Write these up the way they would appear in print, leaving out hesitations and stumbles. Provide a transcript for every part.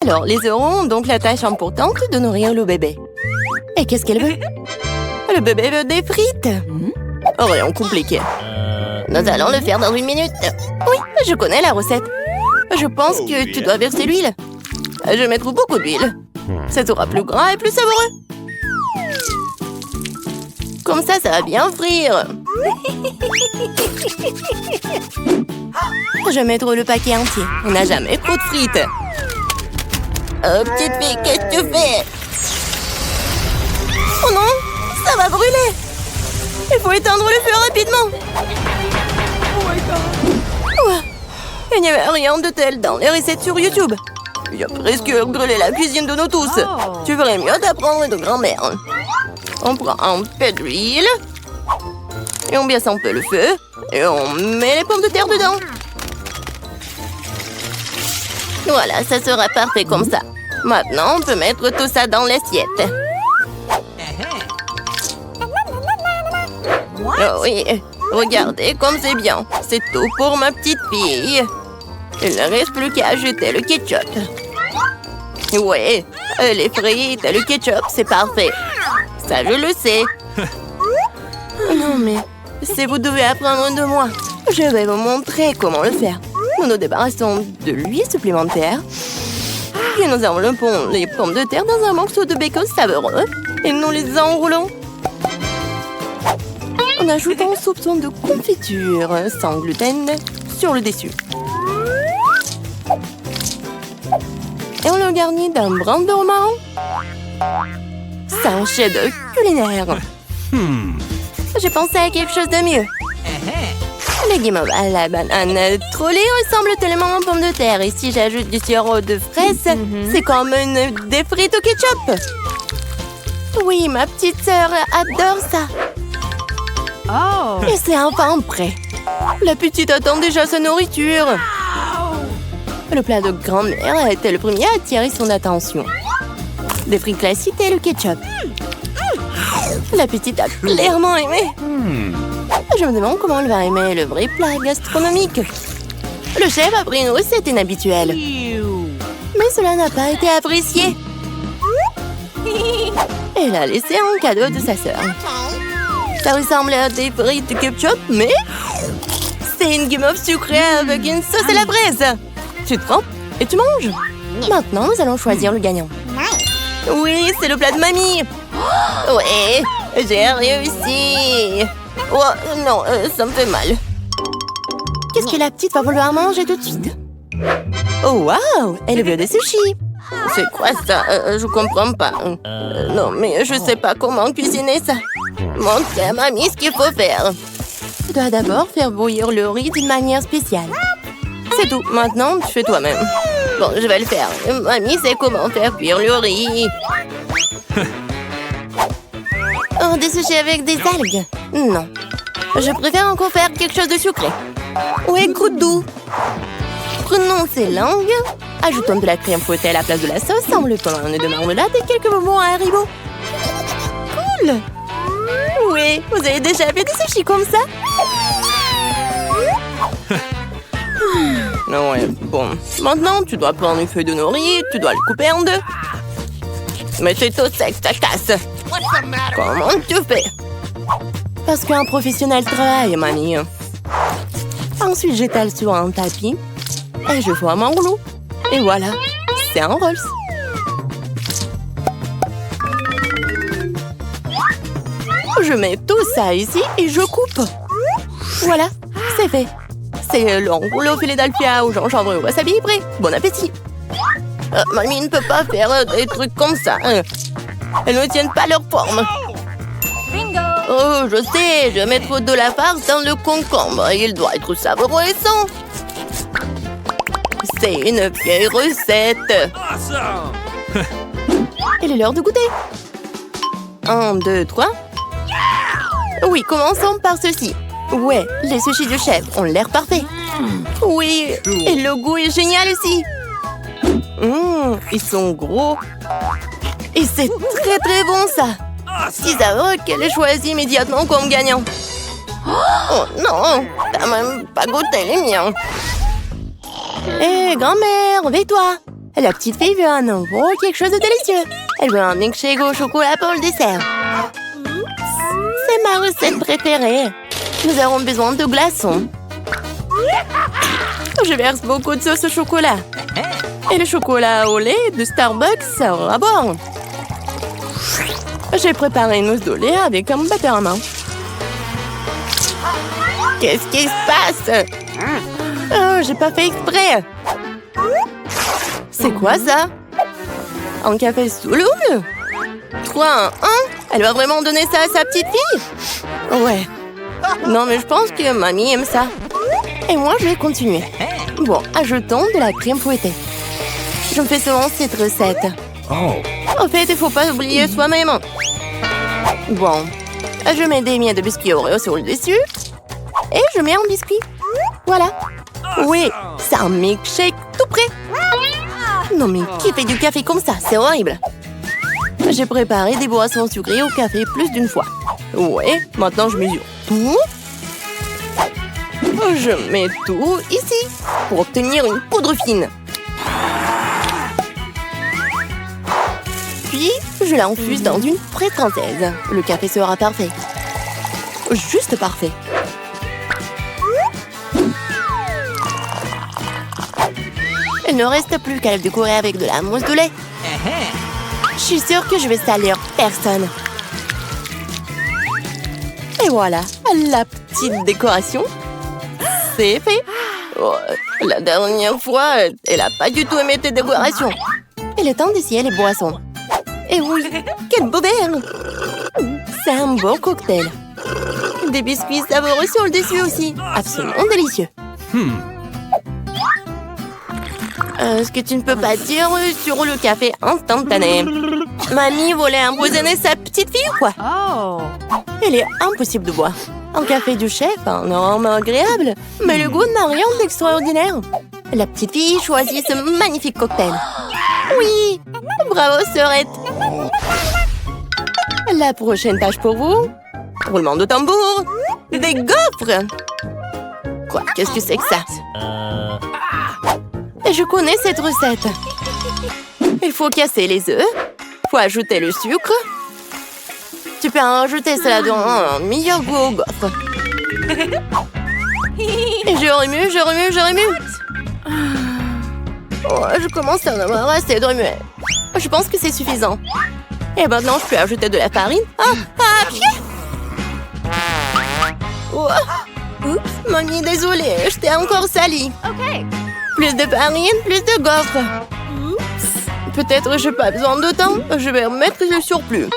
Alors, les œufs ont donc la tâche importante de nourrir le bébé. Et qu'est-ce qu'elle veut? Le bébé veut des frites. Rien compliqué. Nous allons le faire dans 1 minute. Oui, je connais la recette. Je pense que tu dois verser l'huile. Je vais mettre beaucoup d'huile. Ça sera plus gras et plus savoureux. Comme ça va bien frire. Je vais mettre le paquet entier. On n'a jamais trop de frites. Oh, petite fille, qu'est-ce que tu fais? Oh non, ça va brûler. Il faut éteindre le feu rapidement. Ouais. Il n'y avait rien de tel dans les recettes sur YouTube. Il a presque brûlé la cuisine de nous tous. Tu ferais mieux d'apprendre de grand-mère. On prend un peu d'huile. Et on baisse un peu le feu. Et on met les pommes de terre dedans. Voilà, ça sera parfait comme ça. Maintenant, on peut mettre tout ça dans l'assiette. Oh oui, regardez comme c'est bien. C'est tout pour ma petite fille. Il ne reste plus qu'à ajouter le ketchup. Ouais, les frites et le ketchup, c'est parfait. Ça, je le sais. Non, mais si vous devez apprendre de moi, je vais vous montrer comment le faire. Nous nous débarrassons de l'huile supplémentaire. Puis nous enveloppons les pommes de terre dans un morceau de bacon savoureux. Et nous les enroulons. En ajoutant un soupçon de confiture sans gluten sur le dessus. Et on le garnit d'un brin de romarin. C'est un chef-d'œuvre culinaire. J'ai pensé à quelque chose de mieux. Les guimauves à la banane trollée ressemblent tellement aux pommes de terre. Et si j'ajoute du sirop de fraise, c'est comme des frites au ketchup. Oui, ma petite sœur adore ça. Oh. Et c'est enfin prêt. La petite attend déjà sa nourriture. Le plat de grand-mère a été le premier à attirer son attention. Des frites classiques et le ketchup. La petite a clairement aimé. Je me demande comment elle va aimer le vrai plat gastronomique. Le chef a pris une recette inhabituelle. Mais cela n'a pas été apprécié. Elle a laissé un cadeau de sa sœur. Ça ressemble à des frites de ketchup, mais c'est une guimauve sucrée avec une sauce à la braise. Tu te trempes et tu manges. Maintenant, nous allons choisir le gagnant. Oui, c'est le plat de mamie. Ouais, j'ai réussi. Oh, non, ça me fait mal. Qu'est-ce que la petite va vouloir manger tout de suite? Oh, waouh, elle veut des sushis. C'est quoi ça? Je comprends pas. Non, mais je sais pas comment cuisiner ça. Montre à mamie ce qu'il faut faire. Tu dois d'abord faire bouillir le riz d'une manière spéciale. C'est tout. Maintenant, tu fais toi-même. Bon, je vais le faire. Mamie sait comment faire cuire le riz. Oh, des sushis avec des algues? Non. Je préfère encore faire quelque chose de sucré. Ouais, goût doux. Prenons ces langues. Ajoutons de la crème fouettée à la place de la sauce, enveloppons un nœud de marmelade et quelques bonbons à haribo. Cool! Oui, vous avez déjà fait des sushis comme ça? Non, ouais, bon. Maintenant, tu dois prendre une feuille de nori, tu dois le couper en deux. Mais c'est tout sec, ça casse. Comment tu fais? Parce qu'un professionnel travaille, mamie. Ensuite, j'étale sur un tapis et je forme un rouleau. Et voilà, c'est un Rolls. Je mets tout ça ici et je coupe. Voilà, c'est fait. C'est le rouleau Philadelphia au gingembre et au wasabi prêt. Bon appétit. Mamie ne peut pas faire des trucs comme ça. Elles ne tiennent pas leur forme. Bingo. Oh, je sais, je vais mettre de la farce dans le concombre. Il doit être savoureux et sain. C'est une vieille recette. Il est l'heure de goûter. 1, 2, 3. Oui, commençons par ceci. Ouais, les sushis du chef ont l'air parfaits. Oui, et le goût est génial aussi. Ils sont gros. Et c'est très très bon ça. Si savoureux qu'elle ait choisi immédiatement comme gagnant. Oh non, t'as même pas goûté les miens. Hé, grand-mère, réveille-toi. La petite fille veut un nouveau quelque chose de délicieux. Elle veut un milkshake au chocolat pour le dessert. C'est ma recette préférée. Nous avons besoin de glaçons. Je verse beaucoup de sauce au chocolat. Et le chocolat au lait de Starbucks, ça aura bon. J'ai préparé une mousse de lait avec un batteur à main. Qu'est-ce qui se passe? Oh, j'ai pas fait exprès. C'est quoi ça? Un café sous l'eau? 3 à 1? Elle va vraiment donner ça à sa petite fille? Ouais. Non, mais je pense que mamie aime ça. Et moi, je vais continuer. Bon, ajoutons de la crème fouettée. Je me fais souvent cette recette. En fait, il faut pas oublier soi-même. Bon, je mets des miettes de biscuits Oreo sur le dessus. Et je mets un biscuit. Voilà. Oui, c'est un milkshake tout prêt. Non mais qui fait du café comme ça? C'est horrible. J'ai préparé des boissons sucrées au café plus d'une fois. Ouais, maintenant je mesure tout. Je mets tout ici pour obtenir une poudre fine. Puis, je l'infuse dans une fraise française. Le café sera parfait. Juste parfait. Il ne reste plus qu'à le décorer avec de la mousse de lait. Je suis sûre que je vais salir personne. Et voilà, la petite décoration. C'est fait. Oh, la dernière fois, elle a pas du tout aimé tes décorations. Il est temps d'essayer les boissons. Et oui, quel beau verre! C'est un beau cocktail. Des biscuits savoureux sur le dessus aussi. Absolument délicieux. Ce que tu ne peux pas dire sur le café instantané. Mamie voulait empoisonner sa petite fille ou quoi? Oh. Il est impossible de boire. Un café du chef a un arôme agréable, mais le goût n'a rien d'extraordinaire. La petite fille choisit ce magnifique cocktail. Oui! Bravo, sœurette! La prochaine tâche pour vous? Roulement de tambour! Des gaufres! Quoi? Qu'est-ce que c'est que ça? Je connais cette recette. Il faut casser les œufs. Faut ajouter le sucre. Tu peux en rajouter, cela donne un meilleur goût aux gaufres. Et je remue. Oh, je commence à en avoir assez de remuer. Je pense que c'est suffisant. Et maintenant, je peux ajouter de la farine. Oh. Oups, mamie, désolée, je t'ai encore sali. OK. Plus de farine, plus de gaufres. Peut-être j'ai pas besoin de temps. Je vais remettre le surplus.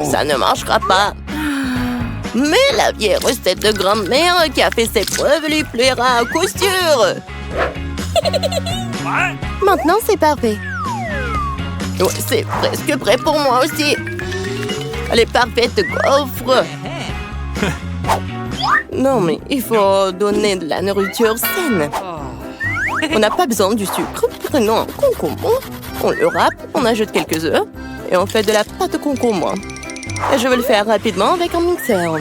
Ça ne marchera pas. Mais la vieille recette de grand-mère qui a fait ses preuves lui plaira à coup sûr. Maintenant, c'est parfait. Ouais, c'est presque prêt pour moi aussi. Les parfaites gaufres. Non, mais il faut donner de la nourriture saine. On n'a pas besoin du sucre. Prenons un concombre, on le râpe, on ajoute quelques œufs et on fait de la pâte de concombre. Et je vais le faire rapidement avec un mixeur.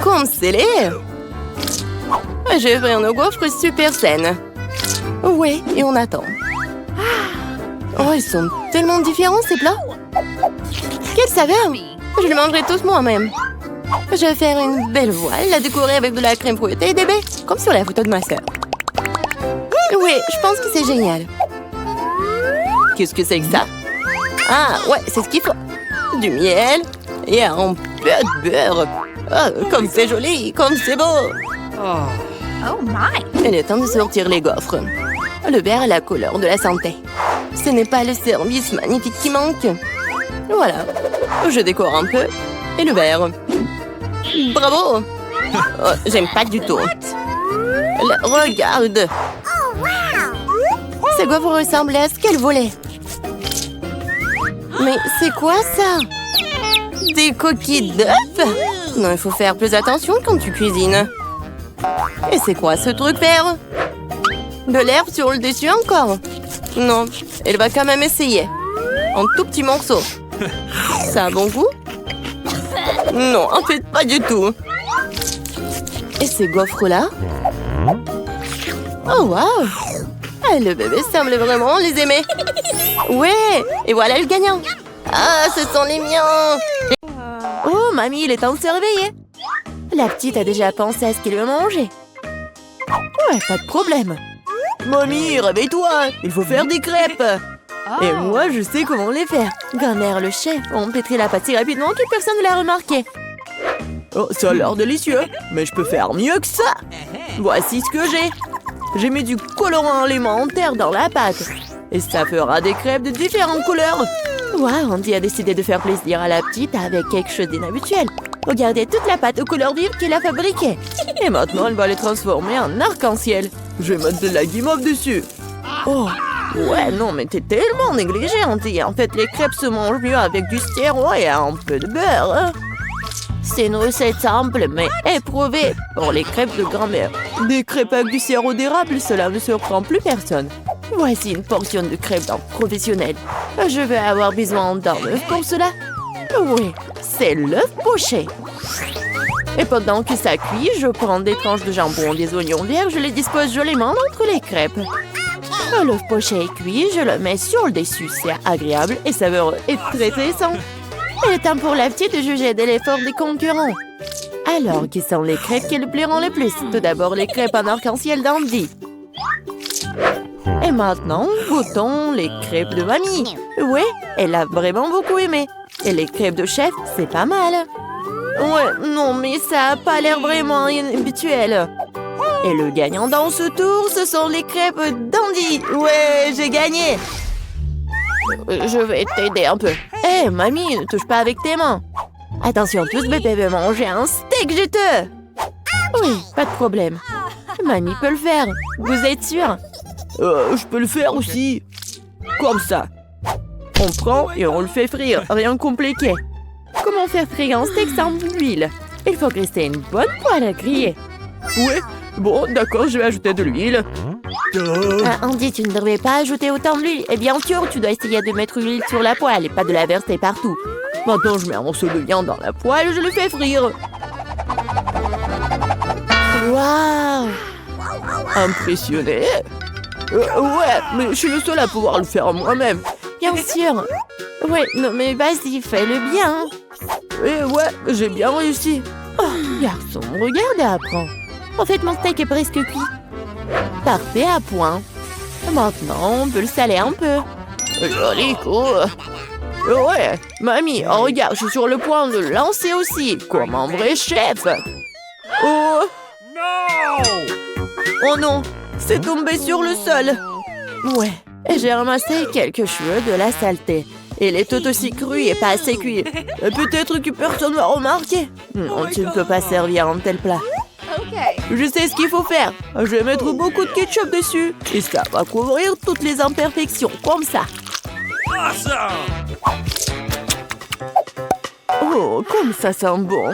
Comme scellé. J'ai fait une gaufre super saine. Oui, et on attend. Oh, ils sont tellement différents ces plats. Quelle saveur! Je les mangerai tous moi-même. Je vais faire une belle voile, la décorer avec de la crème fouettée et des baies, comme sur la photo de ma sœur. Oui, je pense que c'est génial. Qu'est-ce que c'est que ça? Ah, ouais, c'est ce qu'il faut. Du miel et un peu de beurre. Oh, comme c'est joli, comme c'est beau. Oh my. Il est temps de sortir les gaufres. Le vert est la couleur de la santé. Ce n'est pas le service magnifique qui manque. Voilà. Je décore un peu. Et le vert. Bravo! Oh, j'aime pas du tout. Regarde! Ces gaufres ressemblent à ce qu'elle voulait. Mais c'est quoi ça? Des coquilles d'œufs? Non, il faut faire plus attention quand tu cuisines. Et c'est quoi ce truc vert? De l'herbe sur le dessus encore? Non, elle va quand même essayer. Un tout petit morceau. Ça a bon goût? Non, en fait, pas du tout. Et ces gaufres-là? Oh, wow! Ah, le bébé semble vraiment les aimer. Ouais! Et voilà le gagnant. Ah, ce sont les miens! Oh, mamie, il est temps de se réveiller. La petite a déjà pensé à ce qu'elle veut manger. Ouais, pas de problème. Mamie, réveille-toi! Il faut faire des crêpes! Et moi, je sais comment les faire. Grand-mère, le chef, ont pétri la pâte si rapidement que personne ne l'a remarqué. Oh, ça a l'air délicieux, mais je peux faire mieux que ça. Voici ce que j'ai. J'ai mis du colorant alimentaire dans la pâte. Et ça fera des crêpes de différentes couleurs. Wow, Andy a décidé de faire plaisir à la petite avec quelque chose d'inhabituel. Regardez toute la pâte aux couleurs vives qu'il a fabriquée. Et maintenant, elle va les transformer en arc-en-ciel. Je vais mettre de la guimauve dessus. Oh, ouais, non, mais t'es tellement négligée, Andy. En fait, les crêpes se mangent mieux avec du sirop et un peu de beurre. Hein. C'est une recette simple, mais éprouvée pour les crêpes de grand-mère. Des crêpes avec du sirop d'érable, cela ne surprend plus personne. Voici une portion de crêpes d'un professionnel. Je vais avoir besoin d'un œuf pour cela. Oui, c'est l'œuf poché. Et pendant que ça cuit, je prends des tranches de jambon, des oignons verts, je les dispose joliment entre les crêpes. L'œuf poché est cuit, je le mets sur le dessus. C'est agréable et savoureux et très sain. Il est temps pour la petite de juger de l'effort des concurrents. Alors, qui sont les crêpes qui le plairont le plus? Tout d'abord, les crêpes en arc-en-ciel d'Andy. Et maintenant, goûtons les crêpes de mamie. Oui, elle a vraiment beaucoup aimé. Et les crêpes de chef, c'est pas mal. Ouais, non, mais ça a pas l'air vraiment habituel. Et le gagnant dans ce tour, ce sont les crêpes d'Andy. Ouais, j'ai gagné. Je vais t'aider un peu. Hé, mamie, ne touche pas avec tes mains. Attention, tous bébé veut manger un steak juteux. Oui, pas de problème. Mamie peut le faire. Vous êtes sûr? Je peux le faire aussi. Comme ça. On prend et on le fait frire. Rien de compliqué. Comment faire frire un steak sans huile? Il faut graisser une bonne poêle à griller. Ouais, bon, d'accord, je vais ajouter de l'huile. Andy, tu ne devrais pas ajouter autant d'huile. Et bien sûr, tu dois essayer de mettre l'huile sur la poêle et pas de la verser partout. Maintenant, je mets un morceau de viande dans la poêle et je le fais frire. Waouh! Impressionné? Ouais, mais je suis le seul à pouvoir le faire moi-même. Bien sûr. Ouais, non mais vas-y, fais-le bien. Et ouais, j'ai bien réussi. Oh, garçon, regarde et apprends. En fait, mon steak est presque cuit. Parfait à point. Maintenant, on peut le saler un peu. Joli coup. Ouais, mamie, oh, regarde, je suis sur le point de le lancer aussi, comme un vrai chef. Oh non! Oh non, c'est tombé sur le sol. Ouais, et j'ai ramassé quelques cheveux de la saleté. Il est tout aussi cru et pas assez cuit. Peut-être que personne va remarquer. Non, tu ne peux pas servir un tel plat. Je sais ce qu'il faut faire. Je vais mettre beaucoup de ketchup dessus. Et ça va couvrir toutes les imperfections, comme ça. Oh, comme ça sent bon.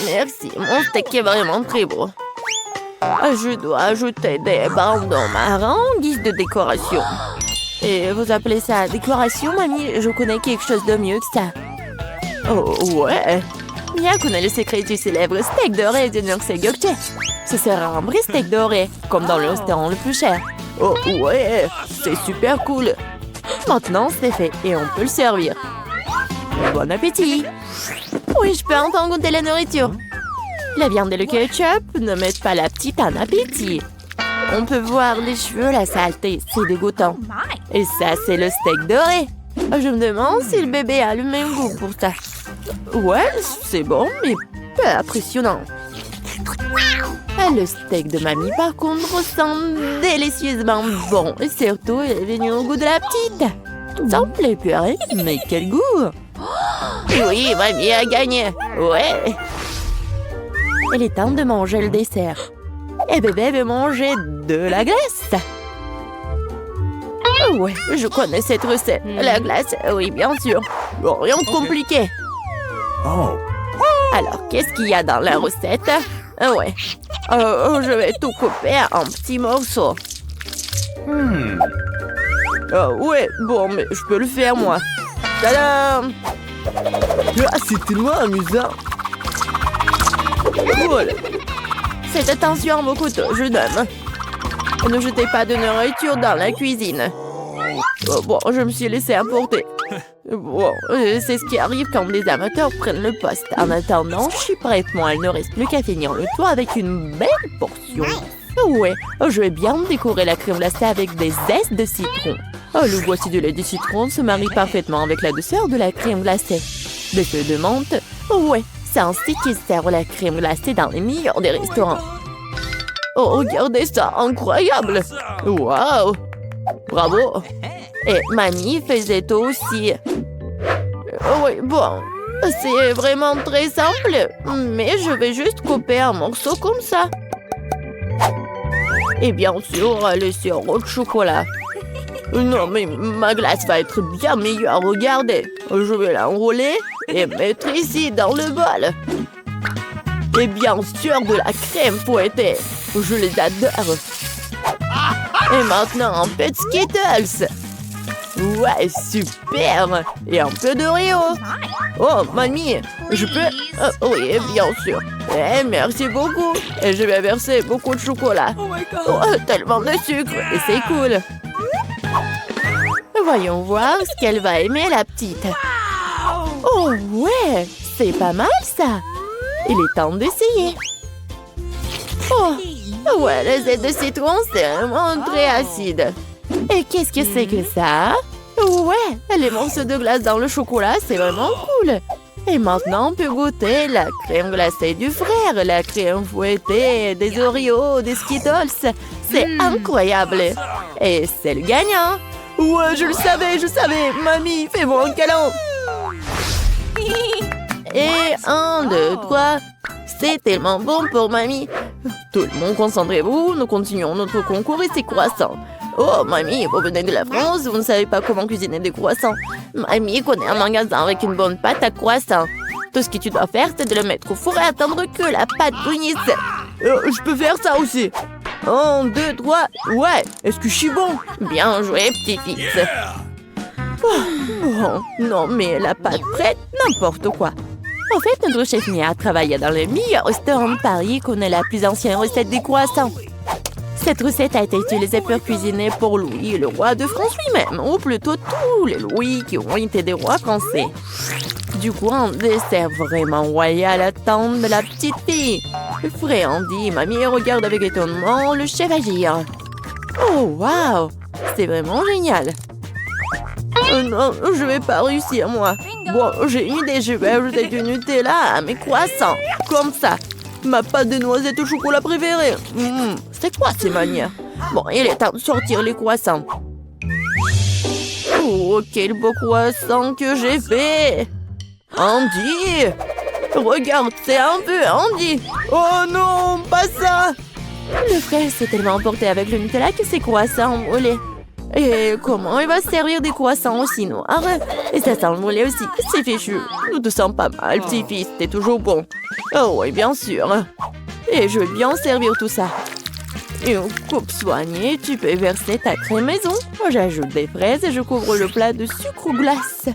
Merci, mon steak est vraiment très beau. Je dois ajouter des bandeaux marrons en guise de décoration. Et vous appelez ça décoration, mamie? Je connais quelque chose de mieux que ça. Oh, ouais. Mia connaît le secret du célèbre steak doré de Nurse Gökçe. Ce sera un vrai steak doré, comme dans le restaurant le plus cher. Oh, ouais, c'est super cool. Maintenant, c'est fait et on peut le servir. Bon appétit. Oui, je peux enfin goûter la nourriture. La viande et le ketchup ne mettent pas la petite en appétit. On peut voir les cheveux, la saleté, c'est dégoûtant. Et ça, c'est le steak doré. Je me demande si le bébé a le même goût pour ça. Ouais, c'est bon, mais pas impressionnant. Le steak de mamie, par contre, sent délicieusement bon. Et surtout, il est venu au goût de la petite. Ça me plaît purée, mais quel goût! Oui, mamie a gagné. Ouais. Il est temps de manger le dessert. Et bébé veut manger de la glace. Ouais, je connais cette recette. La glace, oui, bien sûr. Bon, rien de compliqué. Alors, qu'est-ce qu'il y a dans la recette? Ouais. Je vais tout couper en petits morceaux. Ouais, bon, mais je peux le faire, moi. Tadam! Ah, c'est tellement amusant. Voilà. Faites attention à vos couteaux, je donne. Ne jetez pas de nourriture dans la cuisine. Bon, je me suis laissé emporter. Bon, c'est ce qui arrive quand les amateurs prennent le poste. En attendant, je suis prête. Moi, il ne reste plus qu'à finir le toit avec une belle portion. Ouais, je vais bien décorer la crème glacée avec des zestes de citron. Le voici de lait de citron se marie parfaitement avec la douceur de la crème glacée. Des feuilles de menthe. Ouais, c'est ainsi qu'ils servent la crème glacée dans les meilleurs des restaurants. Oh, regardez ça, incroyable! Waouh! Bravo! Et mamie faisait aussi. Oui, bon, c'est vraiment très simple, mais je vais juste couper un morceau comme ça. Et bien sûr, le sirop de chocolat. Non, mais ma glace va être bien meilleure, regardez. Je vais l'enrouler et mettre ici dans le bol. Et bien sûr, de la crème fouettée. Je les adore. Et maintenant, un peu de Skittles. Ouais, super. Et un peu d'Oreo. Oh, mamie, je peux... oui, bien sûr. Merci beaucoup. Et je vais verser beaucoup de chocolat. Oh, tellement de sucre. Et c'est cool. Voyons voir ce qu'elle va aimer, la petite. Oh, ouais, c'est pas mal, ça. Il est temps d'essayer. Oh, ouais, le zeste de citron, c'est vraiment très acide. Et qu'est-ce que c'est que ça? Ouais, les morceaux de glace dans le chocolat, c'est vraiment cool. Et maintenant, on peut goûter la crème glacée du frère, la crème fouettée, des Oreos, des Skittles. C'est incroyable. Et c'est le gagnant. Ouais, je le savais. Mamie, fais-moi un câlin. Et 1, 2, 3. C'est tellement bon pour mamie. Tout le monde, concentrez-vous. Nous continuons notre concours et c'est croissants. Oh, mamie, vous venez de la France, vous ne savez pas comment cuisiner des croissants. Mamie connaît un magasin avec une bonne pâte à croissants. Tout ce que tu dois faire, c'est de le mettre au four et attendre que la pâte brunisse. Je peux faire ça aussi. 1, 2, 3. Ouais, est-ce que je suis bon? Bien joué, petit-fils. Bon, non, mais la pâte prête, n'importe quoi. En fait, notre chef Mia travaille dans le meilleur restaurant de Paris et connaît la plus ancienne recette des croissants. Cette recette a été utilisée pour cuisiner pour Louis, le roi de France lui-même, ou plutôt tous les Louis qui ont été des rois français. Du coup, un dessert vraiment royal attend de la petite fille. Fréandie, mamie regarde avec étonnement le chef agir. Oh, waouh! C'est vraiment génial. Non, je vais pas réussir, moi. Bon, j'ai une idée, je vais ajouter du Nutella à mes croissants. Comme ça. Ma pâte de noisettes au chocolat préférée. C'est quoi ces manières? Bon, il est temps de sortir les croissants. Oh, quel beau croissant que j'ai fait! Andy! Regarde, c'est un peu Andy! Oh non, pas ça! Le frère s'est tellement emporté avec le Nutella que ses croissants ont brûlé. Et comment il va se servir des croissants aussi noirs? Et ça sent le brûlé aussi, c'est fichu. Nous te sens pas mal, petit-fils, t'es toujours bon. Oh oui, bien sûr. Et je vais bien servir tout ça. Une coupe soignée, tu peux verser ta crème maison. J'ajoute des fraises et je couvre le plat de sucre ou glace.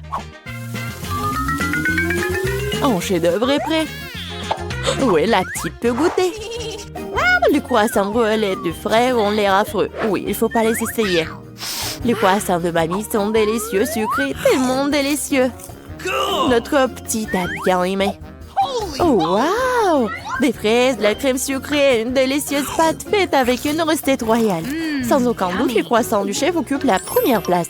Un chef-d'œuvre est prêt. Oui, la petite peut goûter. Les croissants brûlés du frère ont l'air affreux. Oui, il faut pas les essayer. Les croissants de mamie sont délicieux, sucrés, tellement délicieux. Notre petite a bien aimé. Oh, waouh! Des fraises, de la crème sucrée, une délicieuse pâte faite avec une recette royale. Sans aucun doute, les croissants du chef occupent la première place.